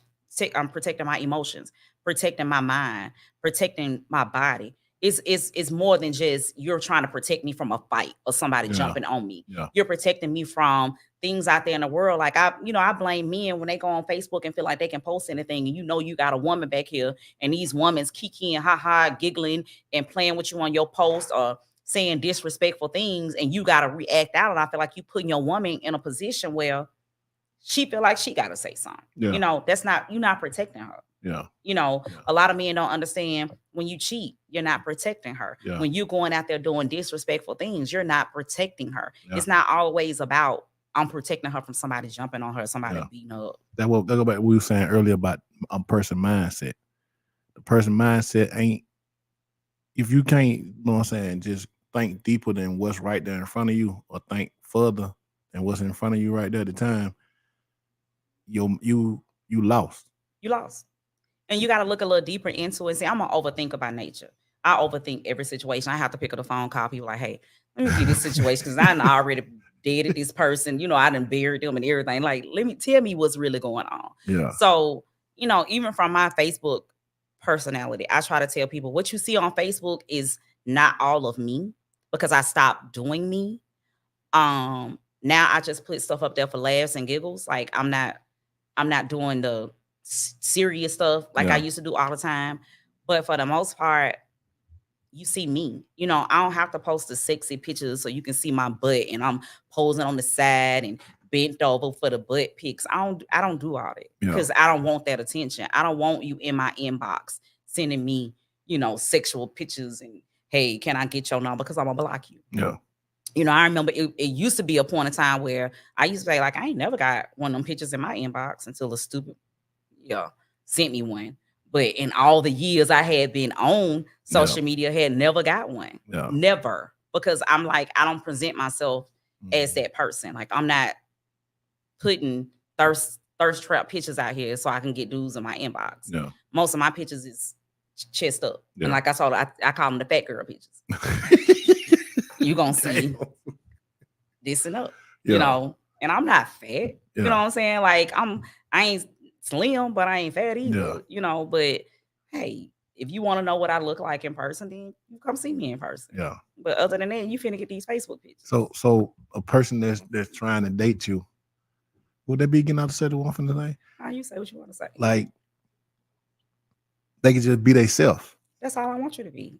I'm protecting my emotions, protecting my mind, protecting my body. It's more than just you're trying to protect me from a fight or somebody jumping on me. Yeah. You're protecting me from things out there in the world. Like I blame men when they go on Facebook and feel like they can post anything, and you know you got a woman back here and these women's kikiing, giggling and playing with you on your post or saying disrespectful things, and you gotta react out. And I feel like you putting your woman in a position where she feel like she gotta say something. Yeah. You know, you're not protecting her. Yeah. You know, a lot of men don't understand when you cheat, you're not protecting her. Yeah. When you're going out there doing disrespectful things, you're not protecting her. Yeah. It's not always about I'm protecting her from somebody jumping on her, somebody beating her up. That go back to what we were saying earlier about a person mindset. The person mindset ain't, if you can't, you know what I'm saying, just think deeper than what's right there in front of you, or think further than what's in front of you right there at the time, you lost. You lost. And you got to look a little deeper into it. See, I'm an overthinker by nature. I overthink every situation. I have to pick up the phone, call people like, hey, let me get this situation because I already dated this person. You know, I done buried them and everything. Like, tell me what's really going on. Yeah. So, you know, even from my Facebook personality, I try to tell people what you see on Facebook is not all of me, because I stopped doing me. Now I just put stuff up there for laughs and giggles. Like I'm not doing the serious stuff like I used to do all the time. But for the most part, you see me. You know, I don't have to post the sexy pictures so you can see my butt and I'm posing on the side and bent over for the butt pics. I don't do all that because I don't want that attention. I don't want you in my inbox sending me, you know, sexual pictures and hey, can I get your number? Because I'm gonna block you. Yeah. You know, I remember it used to be a point in time where I used to be like, I ain't never got one of them pictures in my inbox until a stupid sent me one. But in all the years I had been on social media, had never got one. Yeah. Never. Because I'm like, I don't present myself as that person. Like I'm not putting thirst trap pictures out here so I can get dudes in my inbox. Yeah. Most of my pictures is chest up. Yeah. And like I told her, I call them the fat girl pictures. You gonna see this and up. You know, and I'm not fat. You know what I'm saying? Like I ain't slim, but I ain't fat either. You know, but hey, if you want to know what I look like in person, then you come see me in person. Yeah. But other than that, you finna get these Facebook pictures. So a person that's trying to date you, would they be getting out to say the one from today? How you say what you want to say? Like they can just be themselves. That's all I want you to be.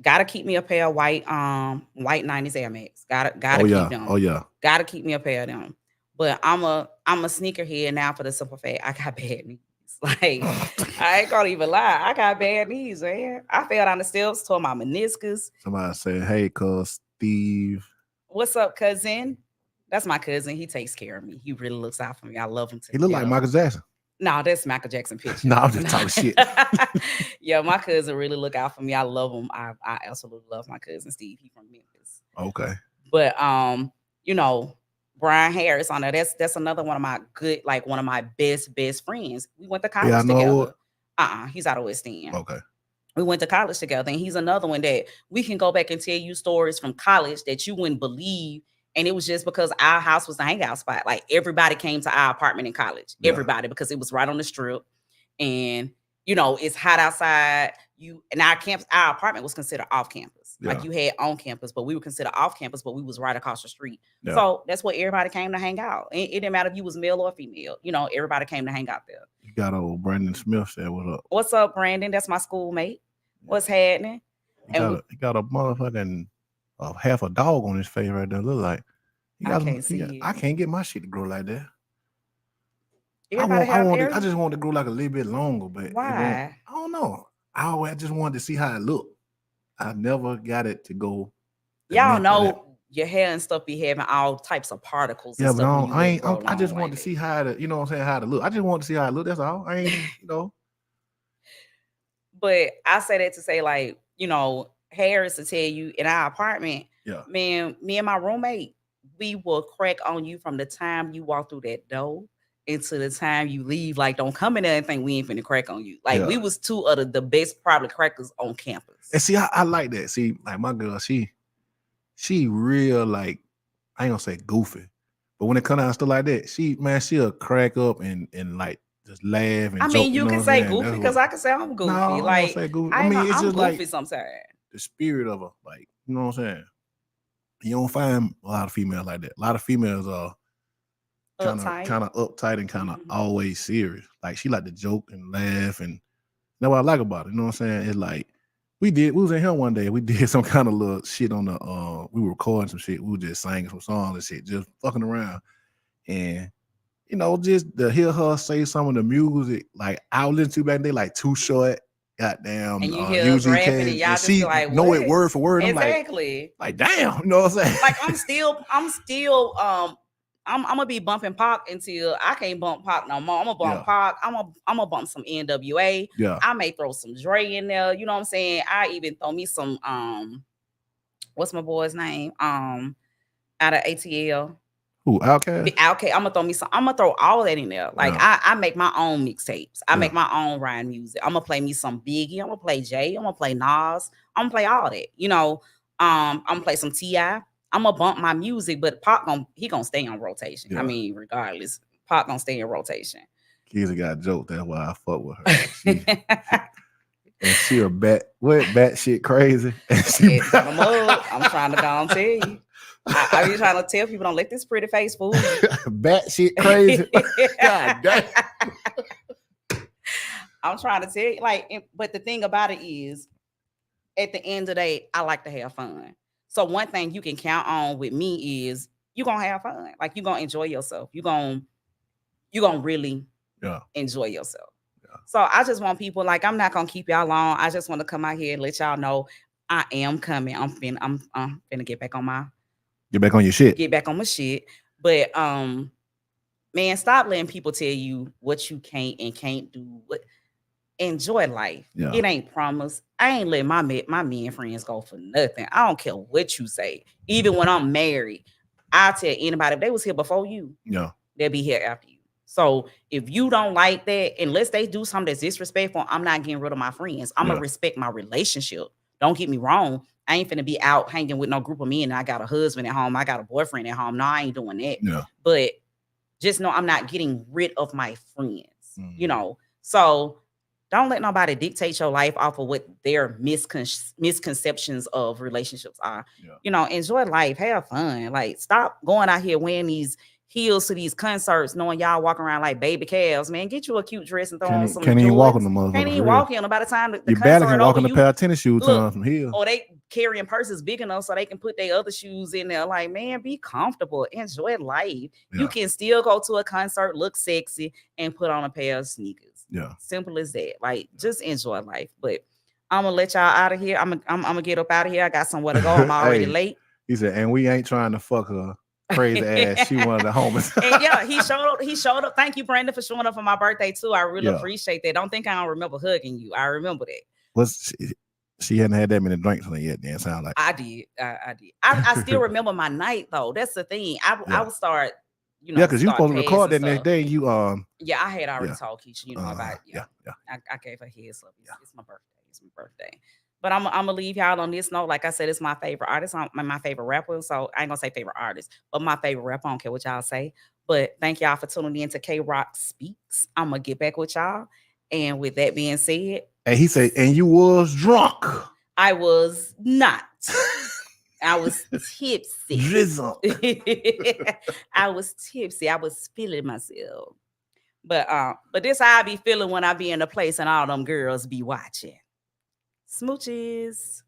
Gotta keep me a pair of white 90s Air Max. Gotta Oh keep yeah. them. Oh yeah. Gotta keep me a pair of them. But I'm a sneakerhead now for the simple fact I got bad knees. Like I ain't gonna even lie. I got bad knees, man. I fell down the steps, tore my meniscus. Somebody said, "Hey, cuz Steve." What's up, cousin? That's my cousin. He takes care of me. He really looks out for me. I love him to He looked like death. Michael Jackson. No, that's Michael Jackson picture. No, I'm just talking shit. Yeah, my cousin really look out for me. I love him. I absolutely love my cousin Steve. He from Memphis. Okay. But you know, Brian Harris on there. That's another one of my good, like one of my best friends. We went to Yeah, I college know. together. He's out of West End. Okay. We went to college together, and he's another one that we can go back and tell you stories from college that you wouldn't believe. And it was just because our house was the hangout spot. Like everybody came to our apartment in college. Yeah. Everybody, because it was right on the strip. And you know, it's hot outside. And our apartment was considered off campus. Yeah. Like you had on campus, but we were considered off campus, but we was right across the street. Yeah. So that's where everybody came to hang out. It didn't matter if you was male or female. You know, everybody came to hang out there. You got old Brandon Smith said, "What up?" What's up, Brandon? That's my schoolmate. What's happening? He got a motherfucking half a dog on his face right there. Look like I can't see it. I can't get my shit to grow like that. Everybody I just want to grow like a little bit longer, but why? I don't know. I just wanted to see how it looked. I never got it to go. Y'all know your hair and stuff be having all types of particles. Yeah, and stuff but I just want to see how to, you know what I'm saying, how to look. I just want to see how it look. That's all. I ain't, you know. But I say that to say, like, you know, Harris to tell you in our apartment, yeah, man, me and my roommate, we will crack on you from the time you walk through that door into the time you leave. Like, don't come in there and think we ain't finna crack on you. Like, we was two of the best probably crackers on campus. And see, I like that. See, like my girl, she real, like, I ain't gonna say goofy, but when it come out stuff like that, she'll crack up and like just laugh and I joke. mean, you can say goofy because I can say I'm goofy. No, like, say goofy. I mean, it's I'm just goofy like sometimes. The spirit of her, like, you know what I'm saying? You don't find a lot of females like that. A lot of females are kind of uptight and kind of always serious. Like she like to joke and laugh, and that's what I like about it. You know what I'm saying? It's like we was in here one day. We did some kind of little shit on the we were recording some shit. We were just singing some songs and shit, just fucking around. And you know, just to hear her say some of the music, like I was listening to back then, like Too Short, goddamn, and you hear us rapping, and y'all and just be like, know it word for word. Exactly. I'm like damn, you know what I'm saying? Like I'm still I'm gonna be bumping Pac until I can't bump Pac no more. I'm gonna bump Pac. I'm gonna bump some NWA. Yeah. I may throw some Dre in there. You know what I'm saying? I even throw me some what's my boy's name? Out of ATL. Who, Outkast? I'm gonna throw me some. I'm gonna throw all that in there. Like I make my own mixtapes. I make my own rhyme music. I'm gonna play me some Biggie. I'm gonna play Jay. I'm gonna play Nas. I'm gonna play all that. You know, I'm gonna play some T.I. I'm gonna bump my music, but Pac gonna stay on rotation. I mean, regardless, Pac gonna stay in rotation. Kizzy got a joke. That's why I fuck with her. And she a bat shit crazy. I'm trying to go and tell you. I be trying to tell people, don't let this pretty face fool you. Bat shit crazy. God damn. I'm trying to tell you, like, but the thing about it is, at the end of the day, I like to have fun. So one thing you can count on with me is you're gonna have fun. Like you're gonna enjoy yourself. You're gonna really enjoy yourself. Yeah. So I just want people, like, I'm not gonna keep y'all long. I just want to come out here and let y'all know I am coming. I'm finna get back on your shit. Get back on my shit. But man, stop letting people tell you what you can't and can't do. Enjoy life. Yeah. It ain't promised. I ain't letting my men friends go for nothing. I don't care what you say. Even when I'm married, I'll tell anybody, if they was here before you, they'll be here after you. So if you don't like that, unless they do something that's disrespectful, I'm not getting rid of my friends. I'm gonna respect my relationship. Don't get me wrong. I ain't finna be out hanging with no group of men. I got a husband at home. I got a boyfriend at home. No, I ain't doing that. Yeah. But just know I'm not getting rid of my friends. You know, so don't let nobody dictate your life off of what their misconceptions of relationships are. Yeah. You know, enjoy life, have fun. Like, stop going out here wearing these heels to these concerts, knowing y'all walking around like baby calves, man. Get you a cute dress and throw on some Can't even walk on Jordans. the Can't motherfuckers even for real. walk in them. By the time the You barely concert can walk over, in a you pair of tennis shoes look, from heels. or they carrying purses big enough so they can put their other shoes in there. Like, man, be comfortable, enjoy life. Yeah. You can still go to a concert, look sexy, and put on a pair of sneakers. Yeah. Simple as that. Like, just enjoy life. But I'm gonna let y'all out of here. I'm gonna get up out of here. I got somewhere to go. I'm already Hey, late. He said, and we ain't trying to fuck her crazy ass. She one of the homies. And yeah, he showed up. Thank you, Brandon, for showing up for my birthday too. I really Yeah. appreciate that. Don't think I don't remember hugging you. I remember that. She hadn't had that many drinks on it yet. Then sound like I did. I did. I still remember my night though. That's the thing. I would start, yeah, because you start supposed to record that passing next stuff. day. You Yeah, I had already told Keisha, about yeah. I gave her heads up. It's my birthday. It's my birthday. But I'm gonna leave y'all on this note. Like I said, it's my favorite artist, my favorite rapper. So I ain't gonna say favorite artist, but my favorite rapper. I don't care what y'all say. But thank y'all for tuning in to K Roc Speaks. I'm gonna get back with y'all. And with that being said, and he said, and you was drunk. I was not. I was tipsy. Drizzle. I was tipsy. I was feeling myself. But this how I be feeling when I be in a place and all them girls be watching. Smooches.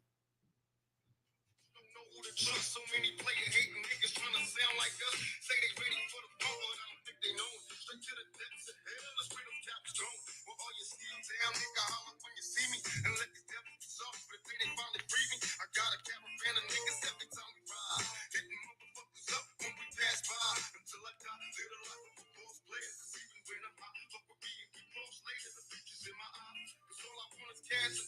So many player hating niggas trying to sound like us. Say they ready for the ball, I don't think they know. Straight to the depths of hell, let's bring them caps gone. Well, all you see down, nigga, holler when you see me. And let these devils soft for the day they finally free me. I got a caravan of niggas every time we ride. Hitting motherfuckers up when we pass by. Until I die, live the life of a boss player. Cause even when I'm hot, fuck with me and keep close later. The bitches in my eyes. Cause all I want is cash.